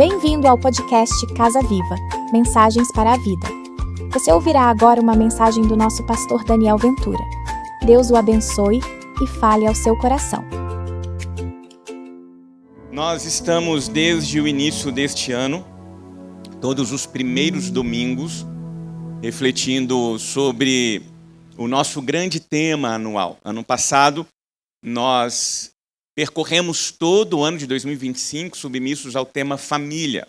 Bem-vindo ao podcast Casa Viva, Mensagens para a Vida. Você ouvirá agora uma mensagem do nosso pastor Daniel Ventura. Deus o abençoe e fale ao seu coração. Nós estamos desde o início deste ano, todos os primeiros domingos, refletindo sobre o nosso grande tema anual. Ano passado, nós percorremos todo o ano de 2025 submissos ao tema família.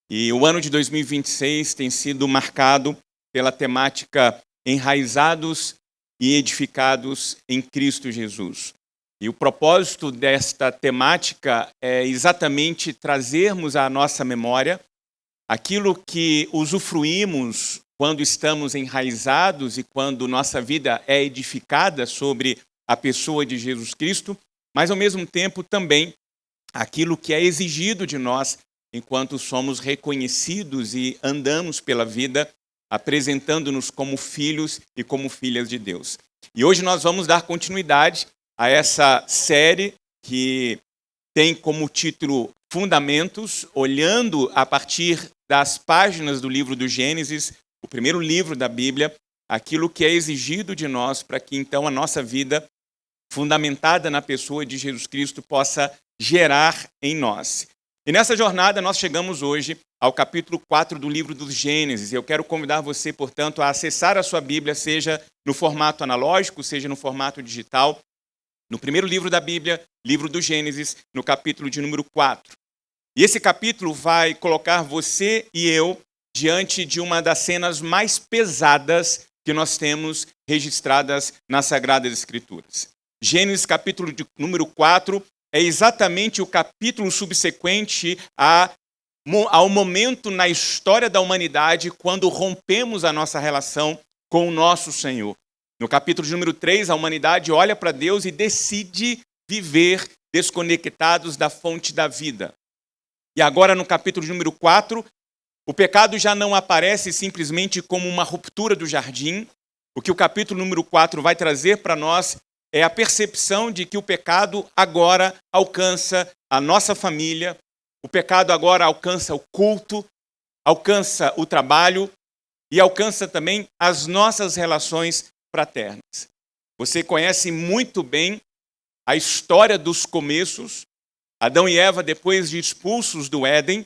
E o ano de 2026 tem sido marcado pela temática enraizados e edificados em Cristo Jesus. E o propósito desta temática é exatamente trazermos à nossa memória aquilo que usufruímos quando estamos enraizados e quando nossa vida é edificada sobre a pessoa de Jesus Cristo, mas ao mesmo tempo também aquilo que é exigido de nós enquanto somos reconhecidos e andamos pela vida apresentando-nos como filhos e como filhas de Deus. E hoje nós vamos dar continuidade a essa série que tem como título Fundamentos, olhando a partir das páginas do livro do Gênesis, o primeiro livro da Bíblia, aquilo que é exigido de nós para que então a nossa vida, fundamentada na pessoa de Jesus Cristo, possa gerar em nós. E nessa jornada nós chegamos hoje ao capítulo 4 do livro dos Gênesis. Eu quero convidar você, portanto, a acessar a sua Bíblia, seja no formato analógico, seja no formato digital, no primeiro livro da Bíblia, livro do Gênesis, no capítulo de número 4. E esse capítulo vai colocar você e eu diante de uma das cenas mais pesadas que nós temos registradas nas Sagradas Escrituras. Gênesis capítulo de número 4 é exatamente o capítulo subsequente ao momento na história da humanidade quando rompemos a nossa relação com o nosso Senhor. No capítulo de número 3, a humanidade olha para Deus e decide viver desconectados da fonte da vida. E agora no capítulo de número 4, o pecado já não aparece simplesmente como uma ruptura do jardim. O que o capítulo número 4 vai trazer para nós é a percepção de que o pecado agora alcança a nossa família, o pecado agora alcança o culto, alcança o trabalho e alcança também as nossas relações fraternas. Você conhece muito bem a história dos começos. Adão e Eva, depois de expulsos do Éden,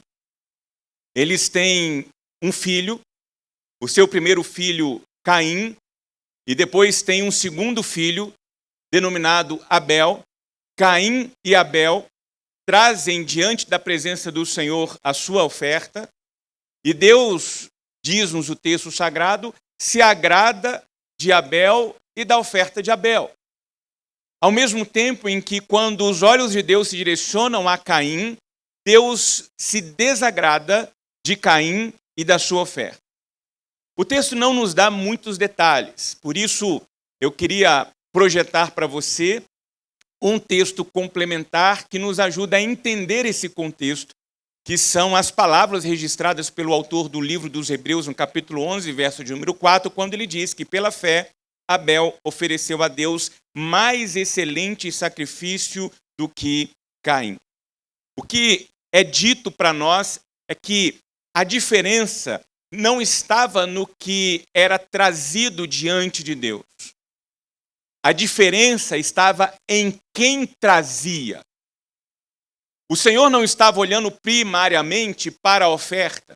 eles têm um filho, o seu primeiro filho, Caim, e depois tem um segundo filho, denominado Abel. Caim e Abel trazem diante da presença do Senhor a sua oferta, e Deus, diz-nos o texto sagrado, se agrada de Abel e da oferta de Abel. Ao mesmo tempo em que, quando os olhos de Deus se direcionam a Caim, Deus se desagrada de Caim e da sua oferta. O texto não nos dá muitos detalhes, por isso eu queria projetar para você um texto complementar que nos ajuda a entender esse contexto, que são as palavras registradas pelo autor do livro dos Hebreus, no capítulo 11, verso de número 4, quando ele diz que pela fé Abel ofereceu a Deus mais excelente sacrifício do que Caim. O que é dito para nós é que a diferença não estava no que era trazido diante de Deus. A diferença estava em quem trazia. O Senhor não estava olhando primariamente para a oferta.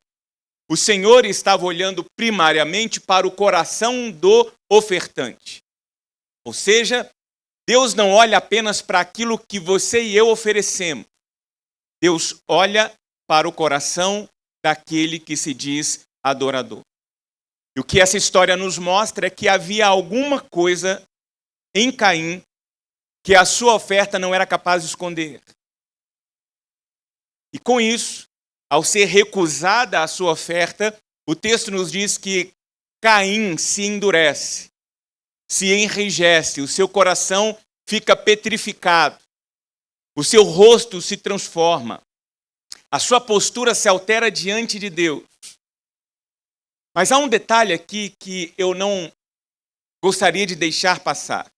O Senhor estava olhando primariamente para o coração do ofertante. Ou seja, Deus não olha apenas para aquilo que você e eu oferecemos. Deus olha para o coração daquele que se diz adorador. E o que essa história nos mostra é que havia alguma coisa em Caim que a sua oferta não era capaz de esconder. E com isso, ao ser recusada a sua oferta, o texto nos diz que Caim se endurece, se enrijece, o seu coração fica petrificado, o seu rosto se transforma, a sua postura se altera diante de Deus. Mas há um detalhe aqui que eu não gostaria de deixar passar.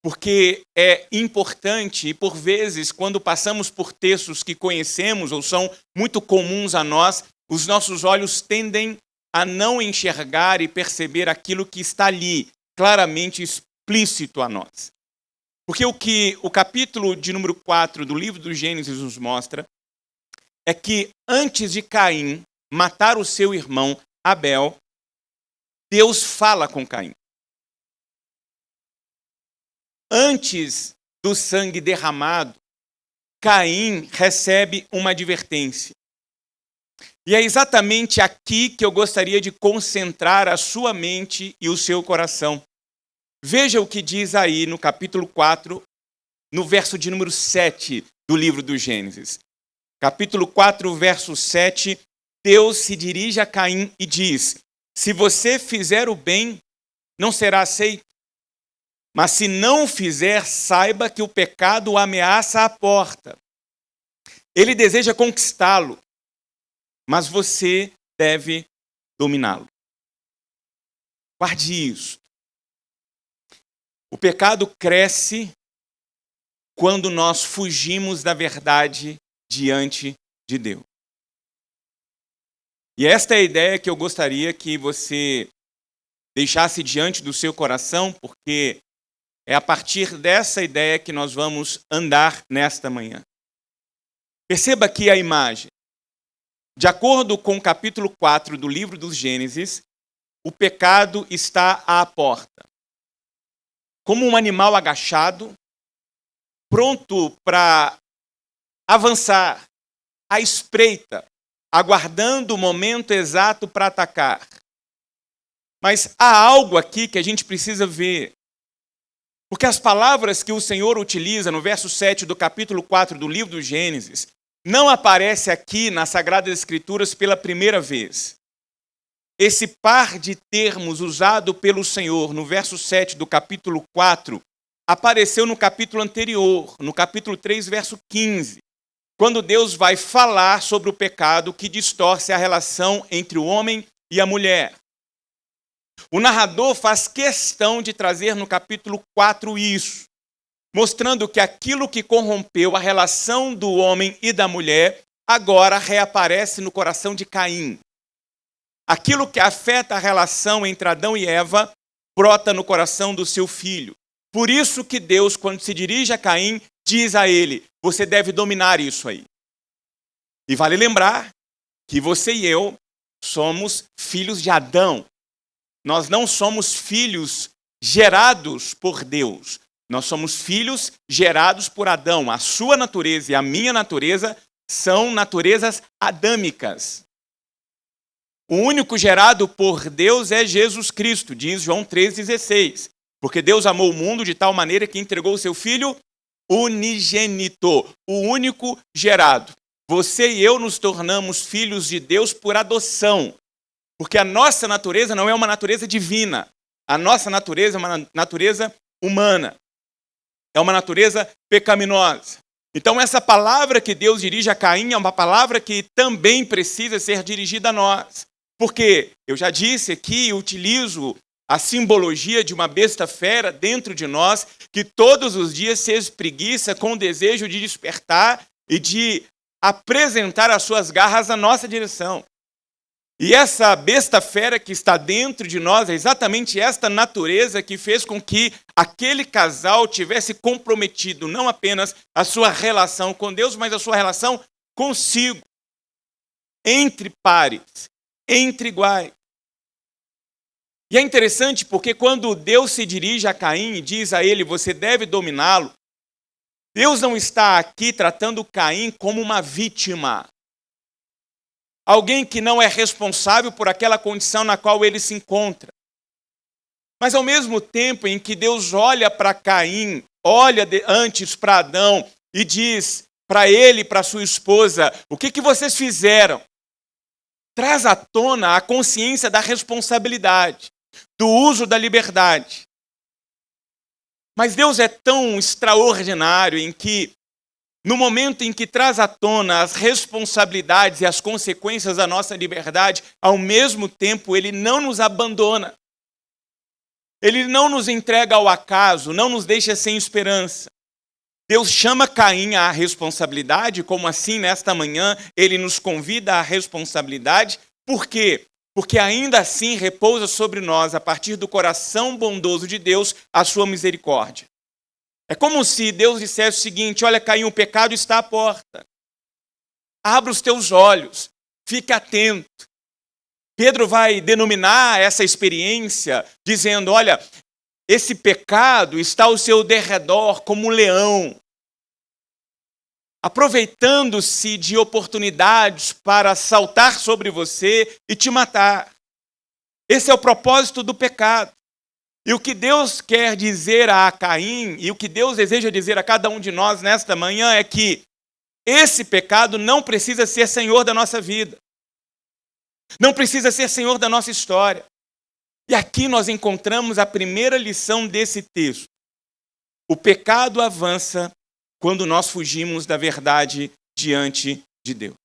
porque é importante e, por vezes, quando passamos por textos que conhecemos ou são muito comuns a nós, os nossos olhos tendem a não enxergar e perceber aquilo que está ali, claramente explícito a nós. Porque o que o capítulo de número 4 do livro do Gênesis nos mostra é que antes de Caim matar o seu irmão Abel, Deus fala com Caim. Antes do sangue derramado, Caim recebe uma advertência. E é exatamente aqui que eu gostaria de concentrar a sua mente e o seu coração. Veja o que diz aí no capítulo 4, no verso de número 7 do livro do Gênesis. Capítulo 4, verso 7, Deus se dirige a Caim e diz: se você fizer o bem, não será aceito. Mas se não fizer, saiba que o pecado o ameaça à porta. Ele deseja conquistá-lo, mas você deve dominá-lo. Guarde isso. O pecado cresce quando nós fugimos da verdade diante de Deus. E esta é a ideia que eu gostaria que você deixasse diante do seu coração, porque é a partir dessa ideia que nós vamos andar nesta manhã. Perceba aqui a imagem. De acordo com o capítulo 4 do livro dos Gênesis, o pecado está à porta. Como um animal agachado, pronto para avançar, à espreita, aguardando o momento exato para atacar. Mas há algo aqui que a gente precisa ver. Porque as palavras que o Senhor utiliza no verso 7 do capítulo 4 do livro do Gênesis não aparece aqui nas Sagradas Escrituras pela primeira vez. Esse par de termos usado pelo Senhor no verso 7 do capítulo 4 apareceu no capítulo anterior, no capítulo 3, verso 15, quando Deus vai falar sobre o pecado que distorce a relação entre o homem e a mulher. O narrador faz questão de trazer no capítulo 4 isso, mostrando que aquilo que corrompeu a relação do homem e da mulher agora reaparece no coração de Caim. Aquilo que afeta a relação entre Adão e Eva brota no coração do seu filho. Por isso que Deus, quando se dirige a Caim, diz a ele: você deve dominar isso aí. E vale lembrar que você e eu somos filhos de Adão. Nós não somos filhos gerados por Deus. Nós somos filhos gerados por Adão. A sua natureza e a minha natureza são naturezas adâmicas. O único gerado por Deus é Jesus Cristo, diz João 3,16. Porque Deus amou o mundo de tal maneira que entregou o seu Filho unigênito, o único gerado. Você e eu nos tornamos filhos de Deus por adoção. Porque a nossa natureza não é uma natureza divina. A nossa natureza é uma natureza humana. É uma natureza pecaminosa. Então essa palavra que Deus dirige a Caim é uma palavra que também precisa ser dirigida a nós. Porque eu já disse aqui, utilizo a simbologia de uma besta fera dentro de nós, que todos os dias se espreguiça com o desejo de despertar e de apresentar as suas garras à nossa direção. E essa besta fera que está dentro de nós é exatamente esta natureza que fez com que aquele casal tivesse comprometido não apenas a sua relação com Deus, mas a sua relação consigo, entre pares, entre iguais. E é interessante porque quando Deus se dirige a Caim e diz a ele: você deve dominá-lo, Deus não está aqui tratando Caim como uma vítima. Alguém que não é responsável por aquela condição na qual ele se encontra. Mas ao mesmo tempo em que Deus olha para Caim, olha antes para Adão e diz para ele e para sua esposa: o que vocês fizeram? Traz à tona a consciência da responsabilidade, do uso da liberdade. Mas Deus é tão extraordinário em que, no momento em que traz à tona as responsabilidades e as consequências da nossa liberdade, ao mesmo tempo Ele não nos abandona. Ele não nos entrega ao acaso, não nos deixa sem esperança. Deus chama Caim à responsabilidade, como assim nesta manhã ele nos convida à responsabilidade. Por quê? Porque ainda assim repousa sobre nós, a partir do coração bondoso de Deus, a sua misericórdia. É como se Deus dissesse o seguinte: olha, Caim, o pecado está à porta. Abra os teus olhos, fique atento. Pedro vai denominar essa experiência dizendo: olha, esse pecado está ao seu derredor como um leão, aproveitando-se de oportunidades para saltar sobre você e te matar. Esse é o propósito do pecado. E o que Deus quer dizer a Caim, e o que Deus deseja dizer a cada um de nós nesta manhã, é que esse pecado não precisa ser senhor da nossa vida. Não precisa ser senhor da nossa história. E aqui nós encontramos a primeira lição desse texto. O pecado avança quando nós fugimos da verdade diante de Deus.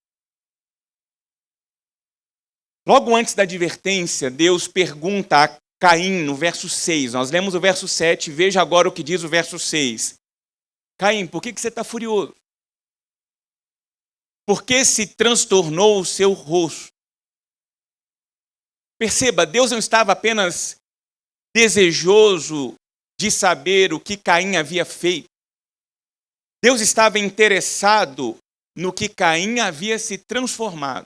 Logo antes da advertência, Deus pergunta a Caim, no verso 6. Nós lemos o verso 7, veja agora o que diz o verso 6. Caim, por que você está furioso? Por que se transtornou o seu rosto? Perceba, Deus não estava apenas desejoso de saber o que Caim havia feito. Deus estava interessado no que Caim havia se transformado.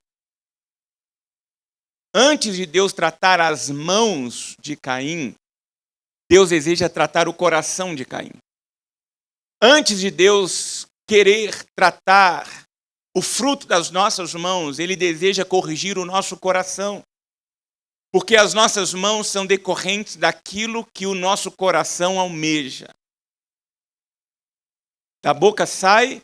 Antes de Deus tratar as mãos de Caim, Deus deseja tratar o coração de Caim. Antes de Deus querer tratar o fruto das nossas mãos, Ele deseja corrigir o nosso coração. Porque as nossas mãos são decorrentes daquilo que o nosso coração almeja. Da boca sai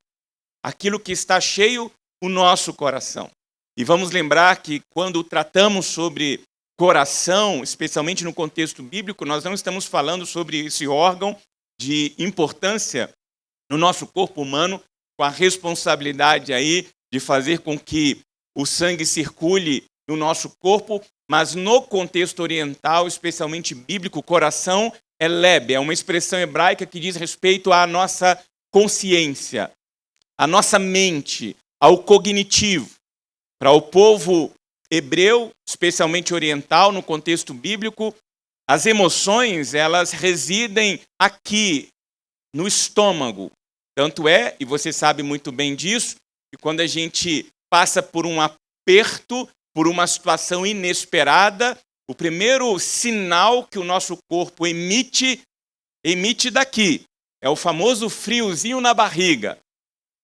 aquilo que está cheio, o nosso coração. E vamos lembrar que quando tratamos sobre coração, especialmente no contexto bíblico, nós não estamos falando sobre esse órgão de importância no nosso corpo humano, com a responsabilidade aí de fazer com que o sangue circule no nosso corpo, mas no contexto oriental, especialmente bíblico, coração é lebe, é uma expressão hebraica que diz respeito à nossa consciência, à nossa mente, ao cognitivo. Para o povo hebreu, especialmente oriental, no contexto bíblico, as emoções, elas residem aqui, no estômago. Tanto é, e você sabe muito bem disso, que quando a gente passa por um aperto, por uma situação inesperada, o primeiro sinal que o nosso corpo emite daqui. É o famoso friozinho na barriga.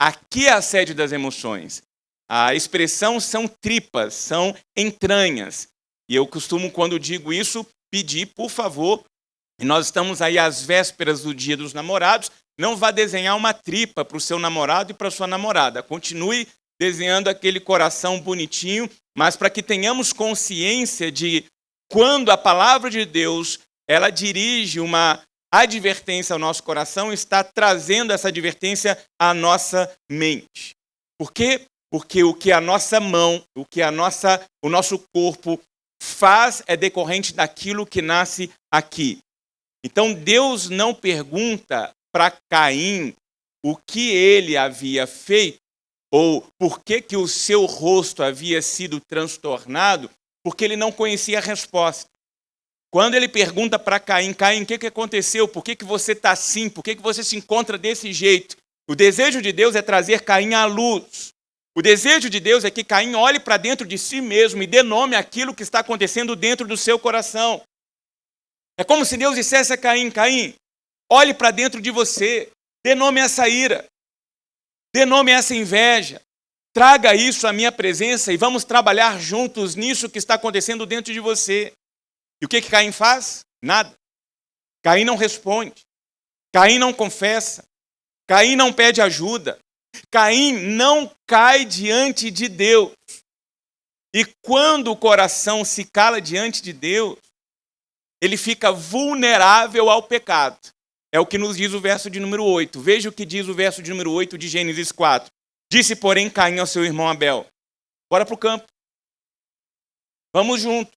Aqui é a sede das emoções. A expressão são tripas, são entranhas. E eu costumo, quando digo isso, pedir, por favor, e nós estamos aí às vésperas do Dia dos Namorados, não vá desenhar uma tripa para o seu namorado e para a sua namorada. Continue desenhando aquele coração bonitinho, mas para que tenhamos consciência de quando a palavra de Deus ela dirige uma advertência ao nosso coração, está trazendo essa advertência à nossa mente. Por quê? Porque o que a nossa mão, o que o nosso corpo faz é decorrente daquilo que nasce aqui. Então Deus não pergunta para Caim o que ele havia feito, ou por que o seu rosto havia sido transtornado, porque ele não conhecia a resposta. Quando ele pergunta para Caim, Caim, o que aconteceu? Por que você está assim? Por que você se encontra desse jeito? O desejo de Deus é trazer Caim à luz. O desejo de Deus é que Caim olhe para dentro de si mesmo e dê nome àquilo que está acontecendo dentro do seu coração. É como se Deus dissesse a Caim, Caim, olhe para dentro de você, dê nome a essa ira, dê nome a essa inveja, traga isso à minha presença e vamos trabalhar juntos nisso que está acontecendo dentro de você. E o que Caim faz? Nada. Caim não responde. Caim não confessa. Caim não pede ajuda. Caim não cai diante de Deus. E quando o coração se cala diante de Deus, ele fica vulnerável ao pecado. É o que nos diz o verso de número 8. Veja o que diz o verso de número 8 de Gênesis 4. Disse, porém, Caim ao seu irmão Abel, bora para o campo. Vamos junto.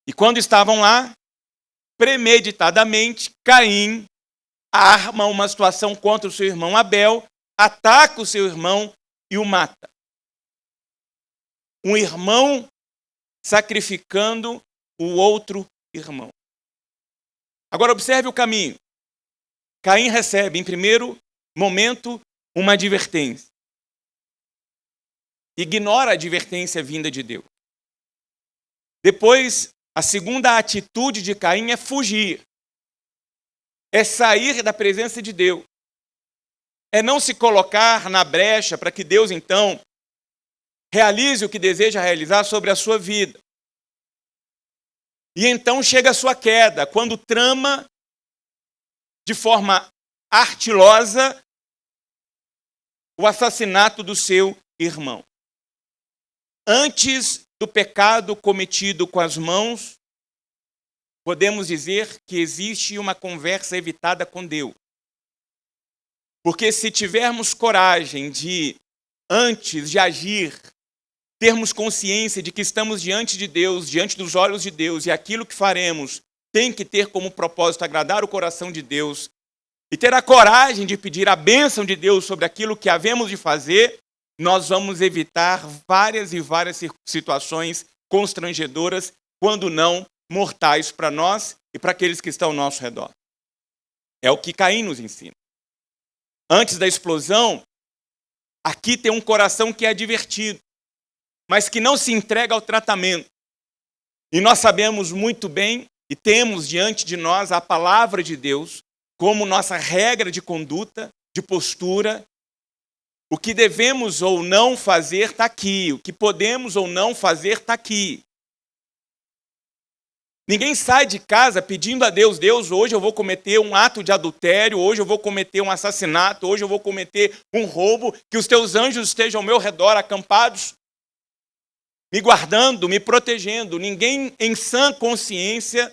E quando estavam lá, premeditadamente, Caim arma uma situação contra o seu irmão Abel, ataca o seu irmão e o mata. Um irmão sacrificando o outro irmão. Agora observe o caminho. Caim recebe, em primeiro momento, uma advertência. Ignora a advertência vinda de Deus. Depois, a segunda atitude de Caim é fugir. É sair da presença de Deus. É não se colocar na brecha para que Deus, então, realize o que deseja realizar sobre a sua vida. E então chega a sua queda, quando trama de forma artilosa o assassinato do seu irmão. Antes do pecado cometido com as mãos, podemos dizer que existe uma conversa evitada com Deus. Porque se tivermos coragem de, antes de agir, termos consciência de que estamos diante de Deus, diante dos olhos de Deus, e aquilo que faremos tem que ter como propósito agradar o coração de Deus, e ter a coragem de pedir a bênção de Deus sobre aquilo que havemos de fazer, nós vamos evitar várias e várias situações constrangedoras, quando não mortais para nós e para aqueles que estão ao nosso redor. É o que Caim nos ensina. Antes da explosão, aqui tem um coração que é advertido, mas que não se entrega ao tratamento. E nós sabemos muito bem, e temos diante de nós a palavra de Deus como nossa regra de conduta, de postura. O que devemos ou não fazer está aqui. O que podemos ou não fazer está aqui. Ninguém sai de casa pedindo a Deus, Deus, hoje eu vou cometer um ato de adultério, hoje eu vou cometer um assassinato, hoje eu vou cometer um roubo, que os teus anjos estejam ao meu redor acampados, me guardando, me protegendo. Ninguém em sã consciência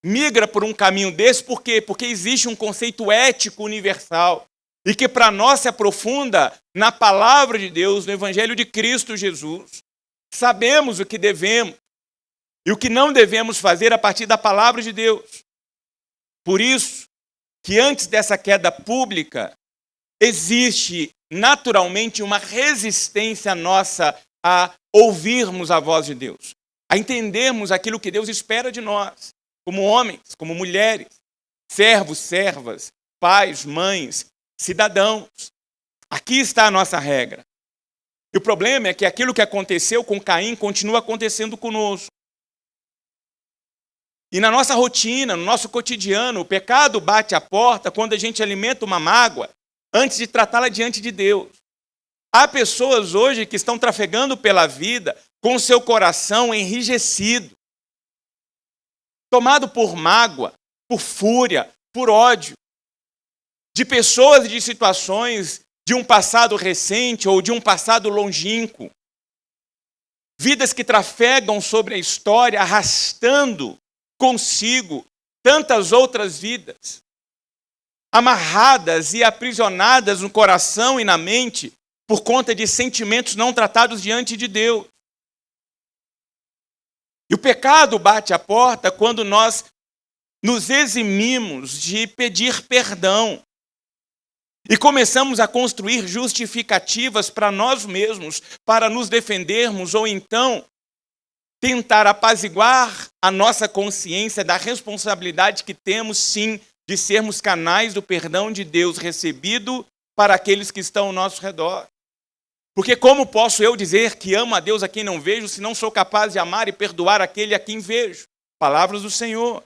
migra por um caminho desse. Por quê? Porque existe um conceito ético universal e que para nós se aprofunda na palavra de Deus, no Evangelho de Cristo Jesus. Sabemos o que devemos e o que não devemos fazer a partir da palavra de Deus. Por isso que antes dessa queda pública, existe naturalmente uma resistência nossa a ouvirmos a voz de Deus, a entendermos aquilo que Deus espera de nós, como homens, como mulheres, servos, servas, pais, mães, cidadãos. Aqui está a nossa regra. E o problema é que aquilo que aconteceu com Caim continua acontecendo conosco. E na nossa rotina, no nosso cotidiano, o pecado bate à porta quando a gente alimenta uma mágoa antes de tratá-la diante de Deus. Há pessoas hoje que estão trafegando pela vida com o seu coração enrijecido, tomado por mágoa, por fúria, por ódio, de pessoas e de situações de um passado recente ou de um passado longínquo. Vidas que trafegam sobre a história, arrastando consigo tantas outras vidas, amarradas e aprisionadas no coração e na mente por conta de sentimentos não tratados diante de Deus. E o pecado bate à porta quando nós nos eximimos de pedir perdão e começamos a construir justificativas para nós mesmos, para nos defendermos, ou então tentar apaziguar a nossa consciência da responsabilidade que temos, sim, de sermos canais do perdão de Deus recebido para aqueles que estão ao nosso redor. Porque como posso eu dizer que amo a Deus a quem não vejo, se não sou capaz de amar e perdoar aquele a quem vejo? Palavras do Senhor.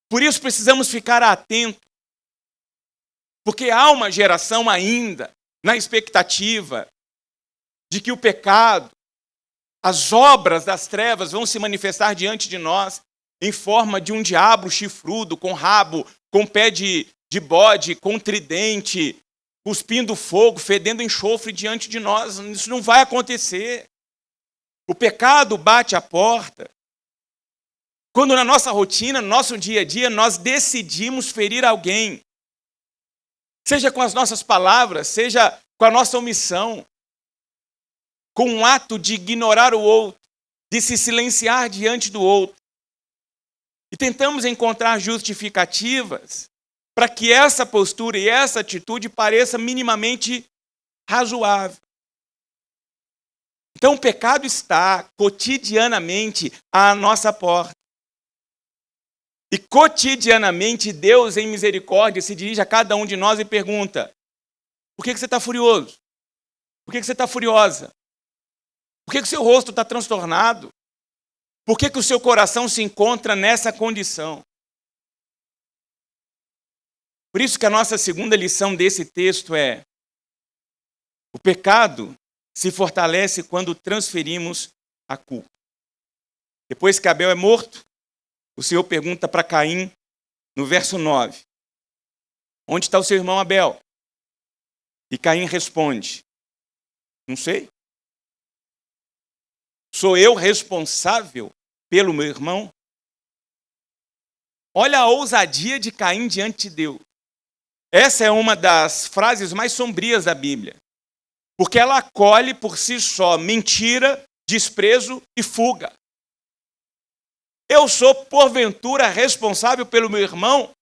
Por isso precisamos ficar atentos, porque há uma geração ainda na expectativa de que o pecado, as obras das trevas vão se manifestar diante de nós em forma de um diabo chifrudo, com rabo, com pé de bode, com tridente, cuspindo fogo, fedendo enxofre diante de nós. Isso não vai acontecer. O pecado bate à porta quando na nossa rotina, no nosso dia a dia, nós decidimos ferir alguém. Seja com as nossas palavras, seja com a nossa omissão, com um ato de ignorar o outro, de se silenciar diante do outro. E tentamos encontrar justificativas para que essa postura e essa atitude pareça minimamente razoável. Então o pecado está cotidianamente à nossa porta. E cotidianamente Deus, em misericórdia, se dirige a cada um de nós e pergunta: por que você está furioso? Por que você está furiosa? Por que o seu rosto está transtornado? Por que o seu coração se encontra nessa condição? Por isso que a nossa segunda lição desse texto é: o pecado se fortalece quando transferimos a culpa. Depois que Abel é morto, o Senhor pergunta para Caim, no verso 9, onde está o seu irmão Abel? E Caim responde, não sei. Sou eu responsável pelo meu irmão? Olha a ousadia de Caim diante de Deus. Essa é uma das frases mais sombrias da Bíblia, porque ela acolhe por si só mentira, desprezo e fuga. Eu sou, porventura, responsável pelo meu irmão?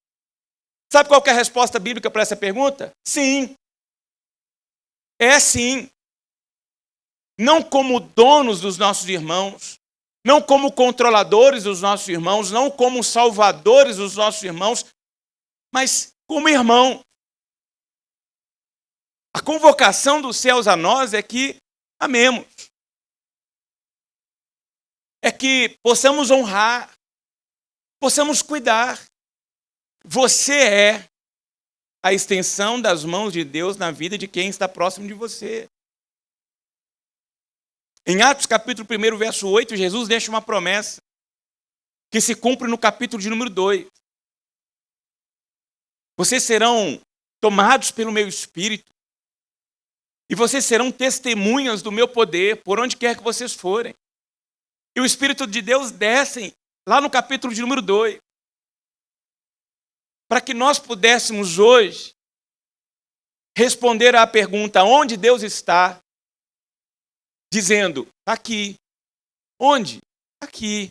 Sabe qual que é a resposta bíblica para essa pergunta? Sim. É sim. Não como donos dos nossos irmãos, não como controladores dos nossos irmãos, não como salvadores dos nossos irmãos, mas como irmão. A convocação dos céus a nós é que amemos. É que possamos honrar, possamos cuidar. Você é a extensão das mãos de Deus na vida de quem está próximo de você. Em Atos capítulo 1, verso 8, Jesus deixa uma promessa que se cumpre no capítulo de número 2. Vocês serão tomados pelo meu Espírito e vocês serão testemunhas do meu poder por onde quer que vocês forem. E o Espírito de Deus desce lá no capítulo de número 2. Para que nós pudéssemos hoje responder à pergunta onde Deus está, dizendo, aqui. Onde? Aqui,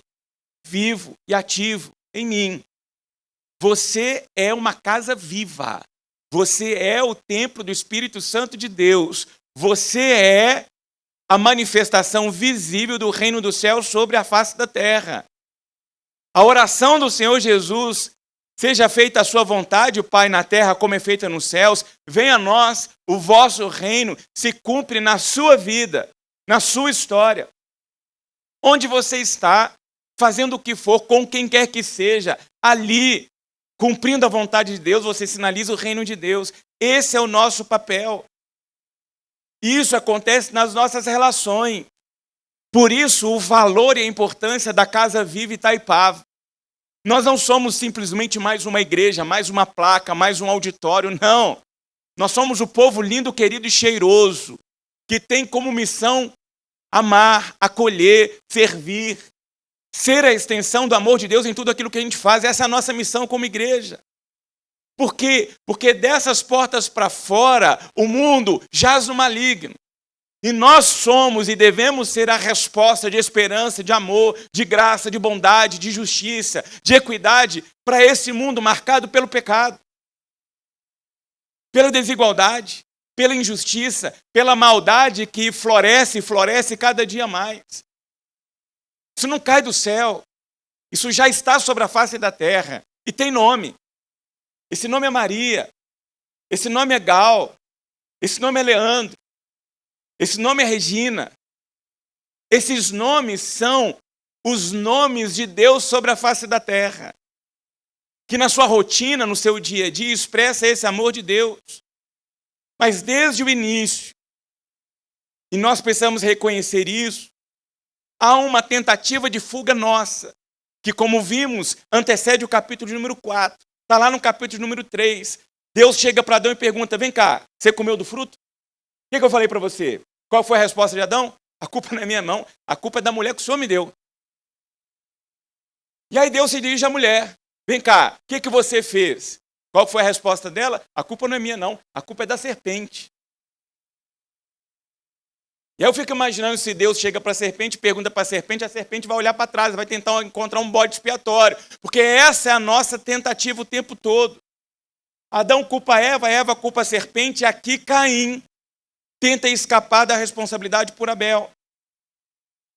vivo e ativo em mim. Você é uma casa viva. Você é o templo do Espírito Santo de Deus. Você é a manifestação visível do reino do céu sobre a face da terra. A oração do Senhor Jesus: seja feita a sua vontade, o Pai, na terra, como é feita nos céus. Venha a nós o vosso reino, se cumpre na sua vida, na sua história. Onde você está, fazendo o que for, com quem quer que seja, ali, cumprindo a vontade de Deus, você sinaliza o reino de Deus. Esse é o nosso papel. Isso acontece nas nossas relações. Por isso, o valor e a importância da Casa Viva Itaipava. Nós não somos simplesmente mais uma igreja, mais uma placa, mais um auditório, não. Nós somos o povo lindo, querido e cheiroso, que tem como missão amar, acolher, servir, ser a extensão do amor de Deus em tudo aquilo que a gente faz. Essa é a nossa missão como igreja. Por quê? Porque dessas portas para fora, o mundo jaz no maligno. E nós somos e devemos ser a resposta de esperança, de amor, de graça, de bondade, de justiça, de equidade para esse mundo marcado pelo pecado, pela desigualdade, pela injustiça, pela maldade que floresce e floresce cada dia mais. Isso não cai do céu. Isso já está sobre a face da terra e tem nome. Esse nome é Maria. Esse nome é Gal. Esse nome é Leandro. Esse nome é Regina. Esses nomes são os nomes de Deus sobre a face da terra, que na sua rotina, no seu dia a dia, expressa esse amor de Deus. Mas desde o início, e nós precisamos reconhecer isso, há uma tentativa de fuga nossa, que, como vimos, antecede o capítulo de número 4. Está lá no capítulo de número 3. Deus chega para Adão e pergunta, vem cá, você comeu do fruto? O que eu falei para você? Qual foi a resposta de Adão? A culpa não é minha, não. A culpa é da mulher que o Senhor me deu. E aí Deus se dirige à mulher. Vem cá, o que você fez? Qual foi a resposta dela? A culpa não é minha, não. A culpa é da serpente. E aí eu fico imaginando se Deus chega para a serpente, pergunta para a serpente vai olhar para trás, vai tentar encontrar um bode expiatório. Porque essa é a nossa tentativa o tempo todo. Adão culpa Eva, Eva culpa a serpente, e aqui Caim tenta escapar da responsabilidade por Abel.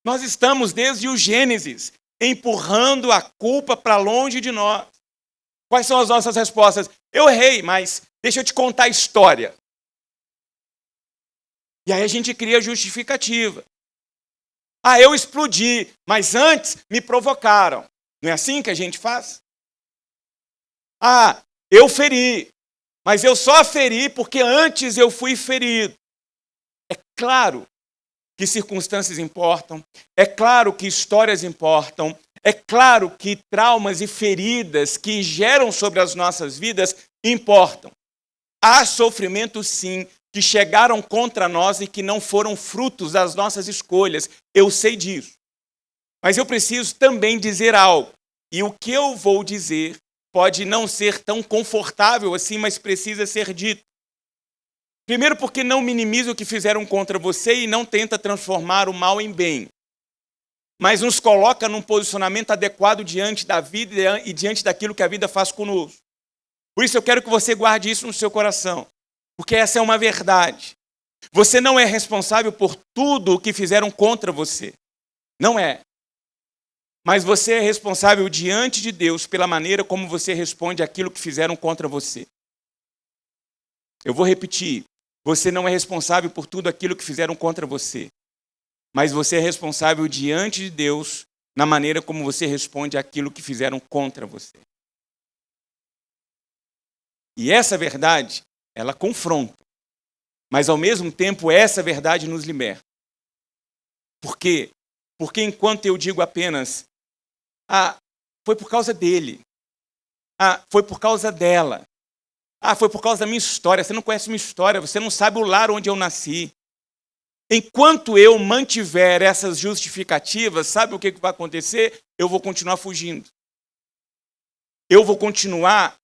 Nós estamos, desde o Gênesis, empurrando a culpa para longe de nós. Quais são as nossas respostas? Eu errei, mas deixa eu te contar a história. E aí a gente cria justificativa. Ah, eu explodi, mas antes me provocaram. Não é assim que a gente faz? Ah, eu feri, mas eu só feri porque antes eu fui ferido. É claro que circunstâncias importam, é claro que histórias importam, é claro que traumas e feridas que geram sobre as nossas vidas importam. Há sofrimentos, sim, que chegaram contra nós e que não foram frutos das nossas escolhas. Eu sei disso. Mas eu preciso também dizer algo. E o que eu vou dizer pode não ser tão confortável assim, mas precisa ser dito. Primeiro, porque não minimiza o que fizeram contra você e não tenta transformar o mal em bem. Mas nos coloca num posicionamento adequado diante da vida e diante daquilo que a vida faz conosco. Por isso eu quero que você guarde isso no seu coração. Porque essa é uma verdade. Você não é responsável por tudo o que fizeram contra você. Não é. Mas você é responsável diante de Deus pela maneira como você responde àquilo que fizeram contra você. Eu vou repetir. Você não é responsável por tudo aquilo que fizeram contra você. Mas você é responsável diante de Deus na maneira como você responde àquilo que fizeram contra você. E essa verdade, ela confronta. Mas, ao mesmo tempo, essa verdade nos liberta. Por quê? Porque enquanto eu digo apenas, foi por causa dele. Foi por causa dela. Foi por causa da minha história. Você não conhece minha história, você não sabe o lar onde eu nasci. Enquanto eu mantiver essas justificativas, sabe o que vai acontecer? Eu vou continuar fugindo. Eu vou continuar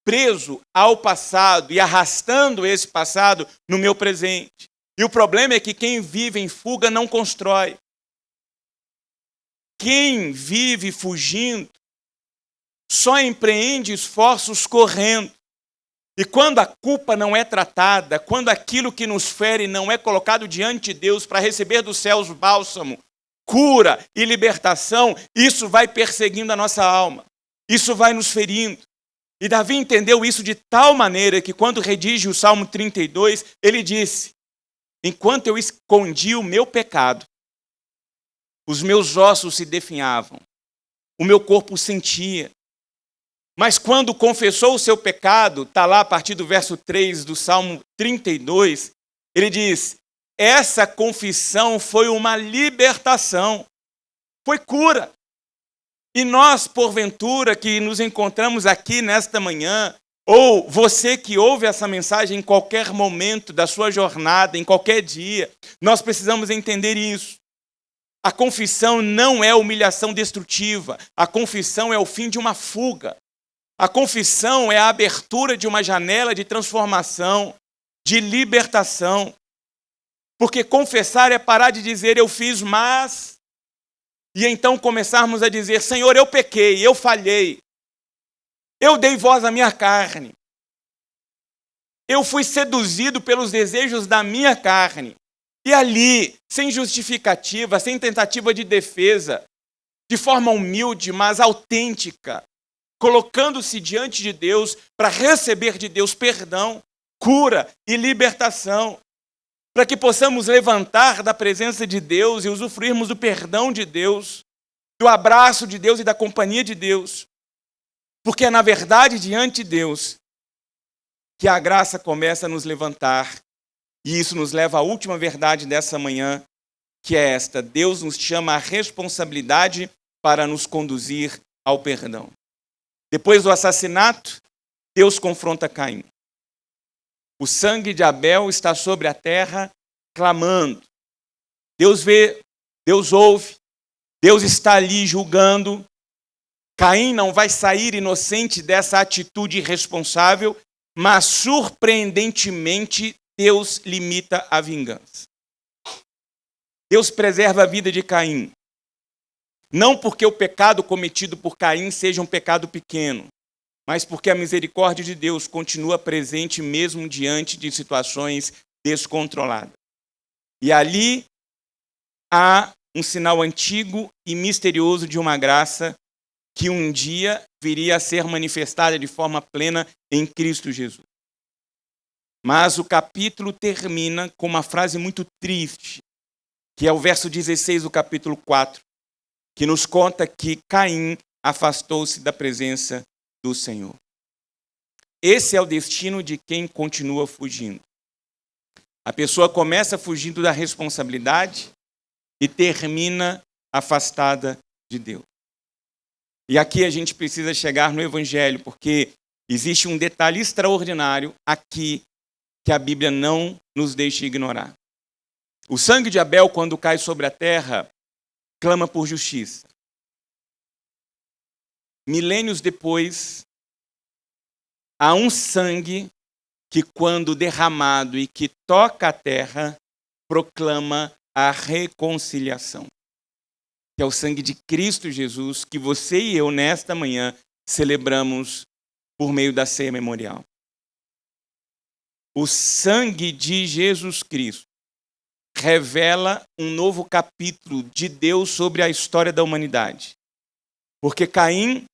preso ao passado e arrastando esse passado no meu presente. E o problema é que quem vive em fuga não constrói. Quem vive fugindo só empreende esforços correndo. E quando a culpa não é tratada, quando aquilo que nos fere não é colocado diante de Deus para receber dos céus bálsamo, cura e libertação, isso vai perseguindo a nossa alma. Isso vai nos ferindo. E Davi entendeu isso de tal maneira que quando redige o Salmo 32, ele disse: enquanto eu escondi o meu pecado, os meus ossos se definhavam, o meu corpo sentia. Mas quando confessou o seu pecado, está lá a partir do verso 3 do Salmo 32, ele diz: essa confissão foi uma libertação, foi cura. E nós, porventura, que nos encontramos aqui nesta manhã, ou você que ouve essa mensagem em qualquer momento da sua jornada, em qualquer dia, nós precisamos entender isso. A confissão não é humilhação destrutiva, a confissão é o fim de uma fuga. A confissão é a abertura de uma janela de transformação, de libertação. Porque confessar é parar de dizer eu fiz, mas... E então começarmos a dizer, Senhor, eu pequei, eu falhei. Eu dei voz à minha carne. Eu fui seduzido pelos desejos da minha carne. E ali, sem justificativa, sem tentativa de defesa, de forma humilde, mas autêntica, colocando-se diante de Deus para receber de Deus perdão, cura e libertação, para que possamos levantar da presença de Deus e usufruirmos do perdão de Deus, do abraço de Deus e da companhia de Deus. Porque é na verdade diante de Deus que a graça começa a nos levantar. E isso nos leva à última verdade dessa manhã, que é esta: Deus nos chama à responsabilidade para nos conduzir ao perdão. Depois do assassinato, Deus confronta Caim. O sangue de Abel está sobre a terra, clamando. Deus vê, Deus ouve, Deus está ali julgando. Caim não vai sair inocente dessa atitude irresponsável, mas surpreendentemente Deus limita a vingança. Deus preserva a vida de Caim. Não porque o pecado cometido por Caim seja um pecado pequeno, mas porque a misericórdia de Deus continua presente mesmo diante de situações descontroladas. E ali há um sinal antigo e misterioso de uma graça que um dia viria a ser manifestada de forma plena em Cristo Jesus. Mas o capítulo termina com uma frase muito triste, que é o verso 16 do capítulo 4, que nos conta que Caim afastou-se da presença do Senhor. Esse é o destino de quem continua fugindo. A pessoa começa fugindo da responsabilidade e termina afastada de Deus. E aqui a gente precisa chegar no Evangelho, porque existe um detalhe extraordinário aqui que a Bíblia não nos deixa ignorar. O sangue de Abel, quando cai sobre a terra, clama por justiça. Milênios depois, há um sangue que, quando derramado e que toca a terra, proclama a reconciliação. Que é o sangue de Cristo Jesus, que você e eu, nesta manhã, celebramos por meio da ceia memorial. O sangue de Jesus Cristo revela um novo capítulo de Deus sobre a história da humanidade. Porque Caim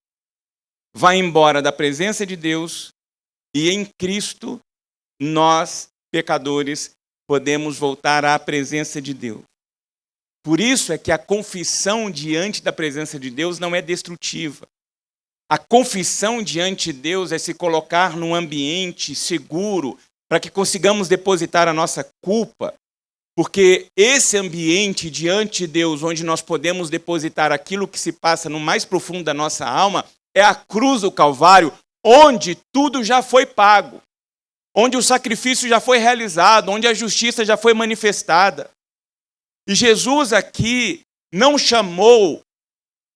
vai embora da presença de Deus e em Cristo nós, pecadores, podemos voltar à presença de Deus. Por isso é que a confissão diante da presença de Deus não é destrutiva. A confissão diante de Deus é se colocar num ambiente seguro para que consigamos depositar a nossa culpa, porque esse ambiente diante de Deus, onde nós podemos depositar aquilo que se passa no mais profundo da nossa alma, é a cruz do Calvário, onde tudo já foi pago, onde o sacrifício já foi realizado, onde a justiça já foi manifestada. E Jesus aqui não chamou,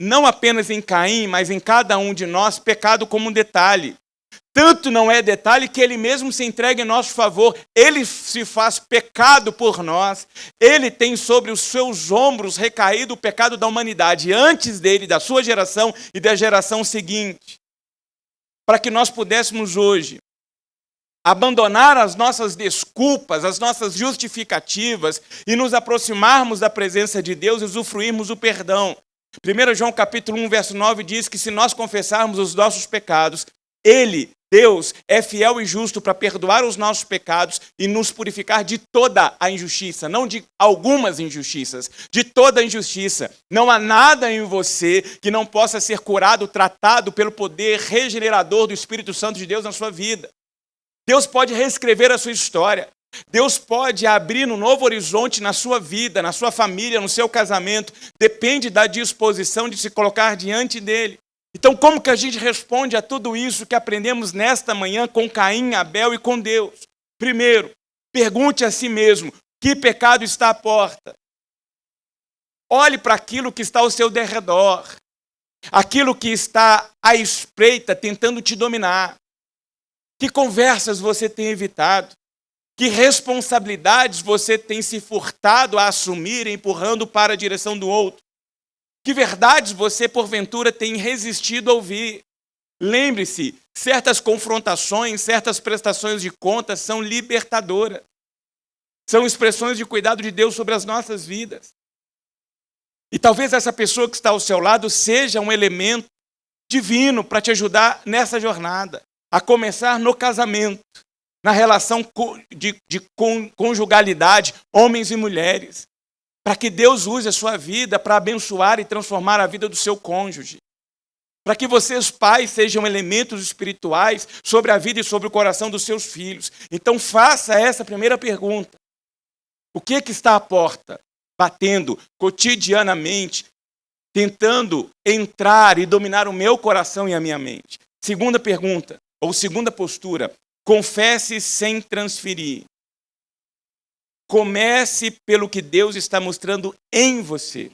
não apenas em Caim, mas em cada um de nós, pecado como um detalhe. Tanto não é detalhe que ele mesmo se entrega em nosso favor. Ele se faz pecado por nós. Ele tem sobre os seus ombros recaído o pecado da humanidade, antes dele, da sua geração e da geração seguinte. Para que nós pudéssemos hoje abandonar as nossas desculpas, as nossas justificativas e nos aproximarmos da presença de Deus e usufruirmos o perdão. 1 João capítulo 1, verso 9 diz que se nós confessarmos os nossos pecados, Ele, Deus, é fiel e justo para perdoar os nossos pecados e nos purificar de toda a injustiça, não de algumas injustiças, de toda a injustiça. Não há nada em você que não possa ser curado, tratado pelo poder regenerador do Espírito Santo de Deus na sua vida. Deus pode reescrever a sua história. Deus pode abrir um novo horizonte na sua vida, na sua família, no seu casamento. Depende da disposição de se colocar diante dele. Então, como que a gente responde a tudo isso que aprendemos nesta manhã com Caim, Abel e com Deus? Primeiro, pergunte a si mesmo, que pecado está à porta? Olhe para aquilo que está ao seu derredor, aquilo que está à espreita, tentando te dominar. Que conversas você tem evitado? Que responsabilidades você tem se furtado a assumir, empurrando para a direção do outro? Que verdades você, porventura, tem resistido a ouvir? Lembre-se, certas confrontações, certas prestações de contas são libertadoras. São expressões de cuidado de Deus sobre as nossas vidas. E talvez essa pessoa que está ao seu lado seja um elemento divino para te ajudar nessa jornada. A começar no casamento, na relação de conjugalidade, homens e mulheres, para que Deus use a sua vida para abençoar e transformar a vida do seu cônjuge. Para que vocês, pais, sejam elementos espirituais sobre a vida e sobre o coração dos seus filhos. Então faça essa primeira pergunta. O que está à porta? Batendo cotidianamente, tentando entrar e dominar o meu coração e a minha mente. Segunda pergunta. Ou segunda postura, confesse sem transferir. Comece pelo que Deus está mostrando em você.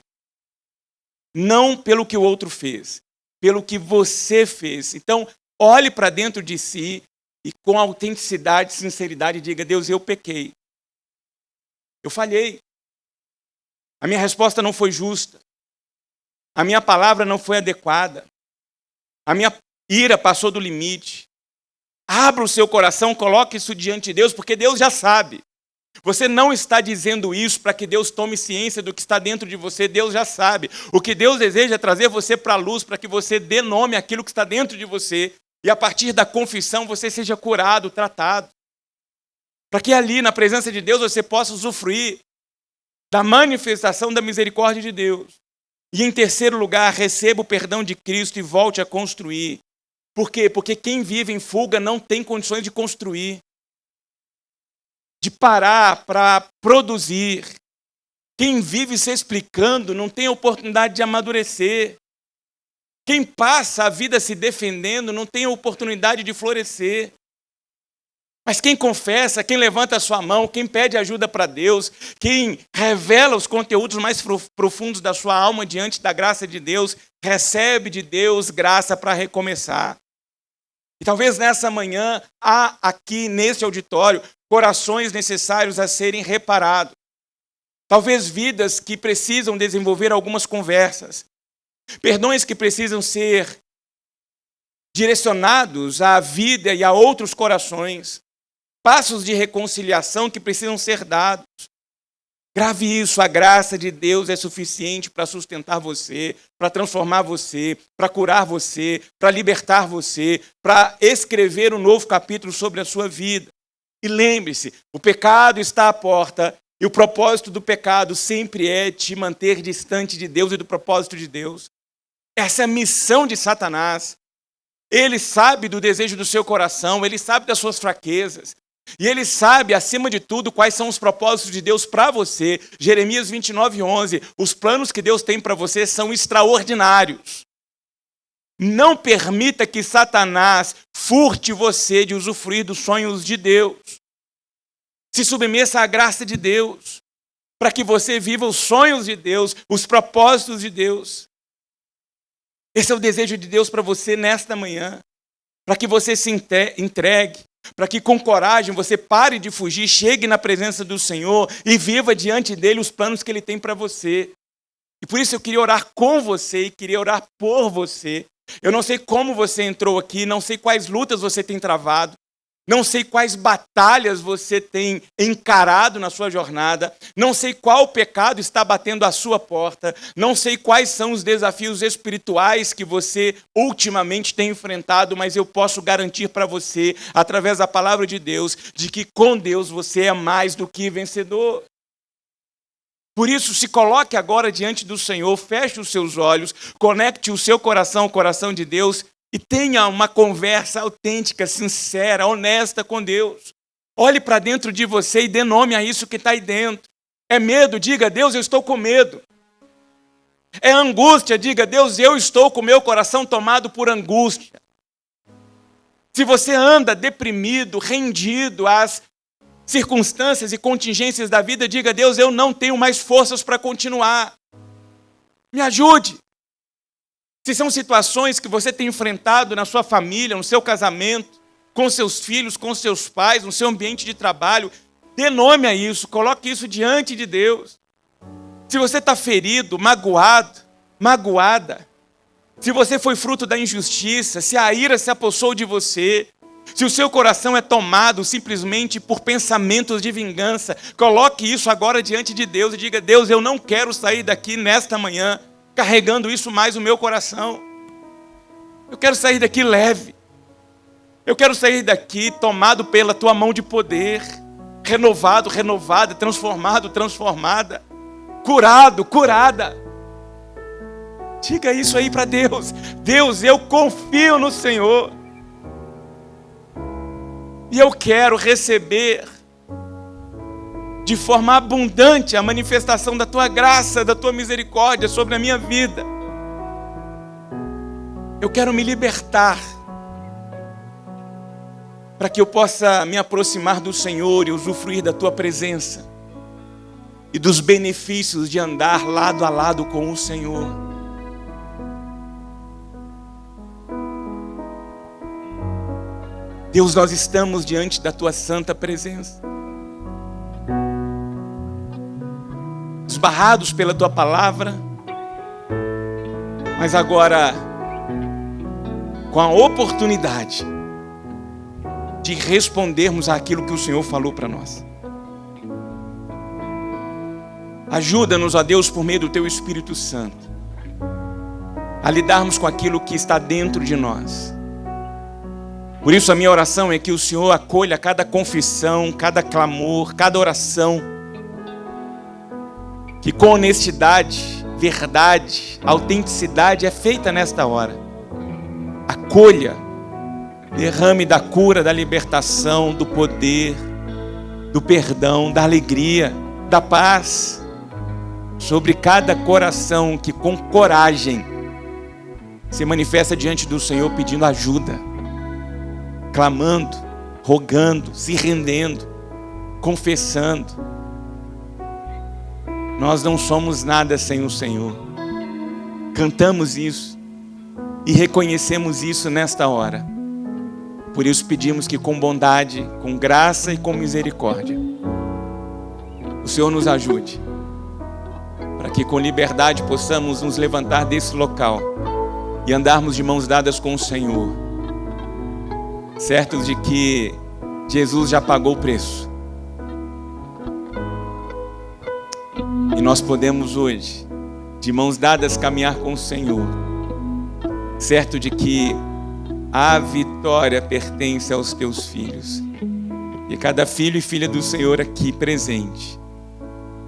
Não pelo que o outro fez, pelo que você fez. Então, olhe para dentro de si e com autenticidade, sinceridade, diga, Deus, eu pequei. Eu falhei. A minha resposta não foi justa. A minha palavra não foi adequada. A minha ira passou do limite. Abra o seu coração, coloque isso diante de Deus, porque Deus já sabe. Você não está dizendo isso para que Deus tome ciência do que está dentro de você, Deus já sabe. O que Deus deseja é trazer você para a luz, para que você dê nome àquilo que está dentro de você, e a partir da confissão você seja curado, tratado. Para que ali, na presença de Deus, você possa usufruir da manifestação da misericórdia de Deus. E em terceiro lugar, receba o perdão de Cristo e volte a construir. Por quê? Porque quem vive em fuga não tem condições de construir, de parar para produzir. Quem vive se explicando não tem oportunidade de amadurecer. Quem passa a vida se defendendo não tem oportunidade de florescer. Mas quem confessa, quem levanta a sua mão, quem pede ajuda para Deus, quem revela os conteúdos mais profundos da sua alma diante da graça de Deus, recebe de Deus graça para recomeçar. E talvez nessa manhã há aqui nesse auditório corações necessários a serem reparados. Talvez vidas que precisam desenvolver algumas conversas. Perdões que precisam ser direcionados à vida e a outros corações. Passos de reconciliação que precisam ser dados. Grave isso, a graça de Deus é suficiente para sustentar você, para transformar você, para curar você, para libertar você, para escrever um novo capítulo sobre a sua vida. E lembre-se, o pecado está à porta e o propósito do pecado sempre é te manter distante de Deus e do propósito de Deus. Essa é a missão de Satanás. Ele sabe do desejo do seu coração, ele sabe das suas fraquezas. E ele sabe, acima de tudo, quais são os propósitos de Deus para você. Jeremias 29:11. Os planos que Deus tem para você são extraordinários. Não permita que Satanás furte você de usufruir dos sonhos de Deus. Se submeta à graça de Deus, para que você viva os sonhos de Deus, os propósitos de Deus. Esse é o desejo de Deus para você nesta manhã. Para que você se entregue. Para que com coragem você pare de fugir, chegue na presença do Senhor e viva diante dele os planos que ele tem para você. E por isso eu queria orar com você e queria orar por você. Eu não sei como você entrou aqui, não sei quais lutas você tem travado, não sei quais batalhas você tem encarado na sua jornada, não sei qual pecado está batendo à sua porta, não sei quais são os desafios espirituais que você ultimamente tem enfrentado, mas eu posso garantir para você, através da palavra de Deus, de que com Deus você é mais do que vencedor. Por isso, se coloque agora diante do Senhor, feche os seus olhos, conecte o seu coração ao coração de Deus e tenha uma conversa autêntica, sincera, honesta com Deus. Olhe para dentro de você e dê nome a isso que está aí dentro. É medo? Diga, Deus, eu estou com medo. É angústia? Diga, Deus, eu estou com o meu coração tomado por angústia. Se você anda deprimido, rendido às circunstâncias e contingências da vida, diga, Deus, eu não tenho mais forças para continuar. Me ajude. Se são situações que você tem enfrentado na sua família, no seu casamento, com seus filhos, com seus pais, no seu ambiente de trabalho, dê nome a isso, coloque isso diante de Deus. Se você está ferido, magoado, magoada, se você foi fruto da injustiça, se a ira se apossou de você, se o seu coração é tomado simplesmente por pensamentos de vingança, coloque isso agora diante de Deus e diga, Deus, eu não quero sair daqui nesta manhã carregando isso mais no meu coração. Eu quero sair daqui leve. Eu quero sair daqui tomado pela tua mão de poder, renovado, renovada, transformado, transformada, curado, curada. Diga isso aí para Deus. Deus, eu confio no Senhor. E eu quero receber de forma abundante a manifestação da tua graça, da tua misericórdia sobre a minha vida. Eu quero me libertar para que eu possa me aproximar do Senhor e usufruir da tua presença e dos benefícios de andar lado a lado com o Senhor. Deus, nós estamos diante da tua santa presença. Os esbarrados pela tua palavra, mas agora com a oportunidade de respondermos àquilo que o Senhor falou para nós. Ajuda-nos, ó Deus, por meio do Teu Espírito Santo, a lidarmos com aquilo que está dentro de nós. Por isso a minha oração é que o Senhor acolha cada confissão, cada clamor, cada oração, que com honestidade, verdade, autenticidade é feita nesta hora. Acolha, derrame da cura, da libertação, do poder, do perdão, da alegria, da paz, sobre cada coração que com coragem se manifesta diante do Senhor pedindo ajuda, clamando, rogando, se rendendo, confessando. Nós não somos nada sem o Senhor. Cantamos isso e reconhecemos isso nesta hora. Por isso pedimos que com bondade, com graça e com misericórdia, o Senhor nos ajude, para que com liberdade possamos nos levantar desse local e andarmos de mãos dadas com o Senhor, certos de que Jesus já pagou o preço. E nós podemos hoje, de mãos dadas, caminhar com o Senhor, certo de que a vitória pertence aos teus filhos. E cada filho e filha do Senhor aqui presente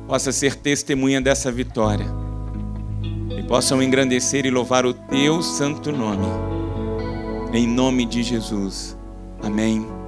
possa ser testemunha dessa vitória e possam engrandecer e louvar o teu santo nome. Em nome de Jesus. Amém.